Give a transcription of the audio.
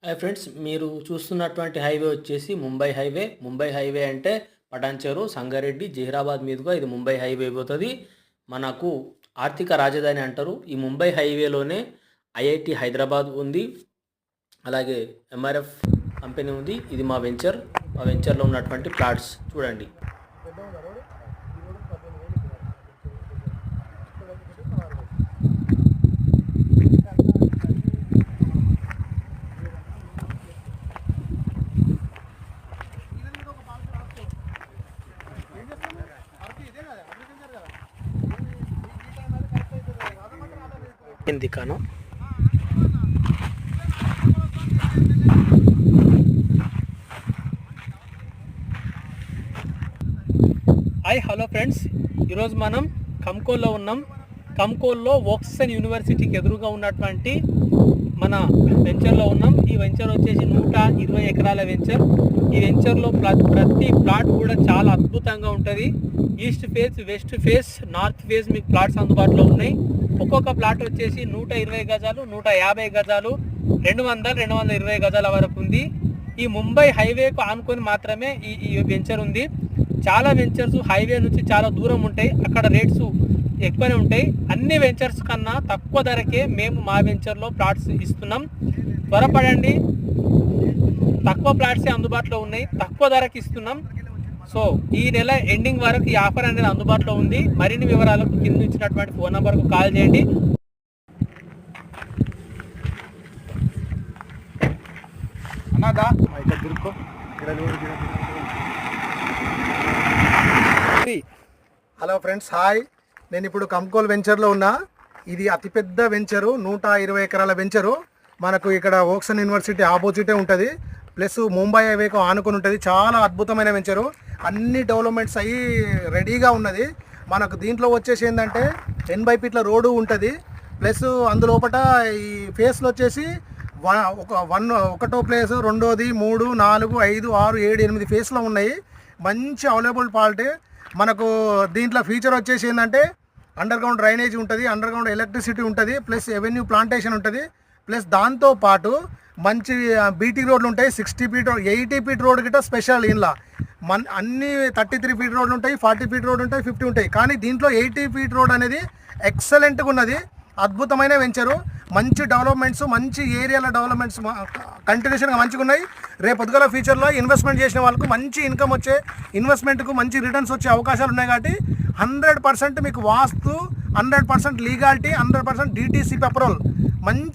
Hi friends, మీరు చూస్తున్నటువంటి highway వచ్చేసి ముంబై హైవే అంటే పటాన్చెరు, సంగారెడ్డి, జహీరాబాద్ మీదుగా ఇది ముంబై హైవే పోతుంది. మనకు ఆర్థిక రాజధాని అంటారు. ఈ ముంబై హైవేలోనే ఐఐటి హైదరాబాద్ ఉంది. అలాగే ఎంఆర్ఎఫ్ కంపెనీ ఉంది. ఇది మా వెంచర్లో ఉన్నటువంటి ప్లాట్స్ చూడండి. దిక్కాను హలో ఫ్రెండ్స్, ఈరోజు మనం కంకోల్లో ఉన్నాం. కంకోల్లో వోక్సన్ యూనివర్సిటీకి ఎదురుగా ఉన్నటువంటి మన వెంచర్లో ఉన్నాం. ఈ వెంచర్ వచ్చేసి 120 ఎకరాల వెంచర్. ఈ వెంచర్లో ప్రతి ప్లాట్ కూడా చాలా అద్భుతంగా ఉంటుంది. East face, west face, north face మీకు ప్లాట్స్ అందుబాటులో ఉన్నాయి. ఒక్కొక్క ప్లాట్ వచ్చేసి 120 గజాలు, 150 గజాలు, 200, 220 గజాల వరకు ఉంది. ఈ ముంబై హైవేకు ఆనుకొని మాత్రమే ఈ వెంచర్ ఉంది. చాలా వెంచర్స్ హైవే నుంచి చాలా దూరం ఉంటాయి, అక్కడ రేట్స్ ఎక్కువనే ఉంటాయి. అన్ని వెంచర్స్ కన్నా తక్కువ ధరకే మేము మా వెంచర్లో ప్లాట్స్ ఇస్తున్నాం. త్వరపడండి, తక్కువ ప్లాట్సే అందుబాటులో ఉన్నాయి, తక్కువ ధరకి ఇస్తున్నాం. సో ఈ నెల ఎండింగ్ వరకు ఈ ఆఫర్ అనేది అందుబాటులో ఉంది. మరిన్ని వివరాలకు కింద ఇచ్చినటువంటి ఫోన్ నెంబర్కు కాల్ చేయండి. Hello friends, hi. నేను ఇప్పుడు కంకోల్ వెంచర్లో ఉన్నా. ఇది అతిపెద్ద వెంచరు, 120 ఎకరాల వెంచరు. మనకు ఇక్కడ వోక్సన్ యూనివర్సిటీ ఆపోజిటే ఉంటుంది, ప్లస్ ముంబై హైవేకు ఆనుకొని ఉంటుంది. చాలా అద్భుతమైన వెంచరు, అన్ని డెవలప్మెంట్స్ అయ్యి రెడీగా ఉన్నది. మనకు దీంట్లో వచ్చేసి ఏంటంటే 80 ఫీట్ల రోడ్డు ఉంటుంది, ప్లస్ అందులోపట ఈ ఫేస్లో వచ్చేసి ఒకటో ప్లేస్, రెండోది, 3, 4, 5, 6, 7, 8 ఫేస్లో ఉన్నాయి. మంచి అవైలబుల్ క్వాలిటీ. మనకు దీంట్లో ఫీచర్ వచ్చేసి ఏంటంటే అండర్ గ్రౌండ్ డ్రైనేజ్ ఉంటుంది, అండర్ గ్రౌండ్ ఎలక్ట్రిసిటీ ఉంటుంది, ప్లస్ ఎవెన్యూ ప్లాంటేషన్ ఉంటుంది. ప్లస్ దాంతోపాటు మంచి బీటీ రోడ్లు ఉంటాయి. 60 ఫీట్, 80 ఫీట్ రోడ్ గిట్ట స్పెషల్. ఇంట్లో అన్ని 33 ఫీట్ రోడ్లు ఉంటాయి, 40 ఫీట్ రోడ్ ఉంటాయి, 50 ఉంటాయి. కానీ దీంట్లో 80 ఫీట్ రోడ్ అనేది ఎక్సలెంట్గా ఉన్నది. అద్భుతమైన వెంచరు, మంచి డెవలప్మెంట్స్, మంచి ఏరియాల డెవలప్మెంట్స్ కంటిన్యూషన్గా మంచిగా ఉన్నాయి. రేపు పొద్దుగల ఫ్యూచర్లో ఇన్వెస్ట్మెంట్ చేసిన వాళ్ళకు మంచి ఇన్కమ్ వచ్చే, ఇన్వెస్ట్మెంట్కు మంచి రిటర్న్స్ వచ్చే అవకాశాలు ఉన్నాయి. కాబట్టి 100% మీకు వాస్తు, 100% లీగాలిటీ, 100% DTCP అప్రూవల్, మంచి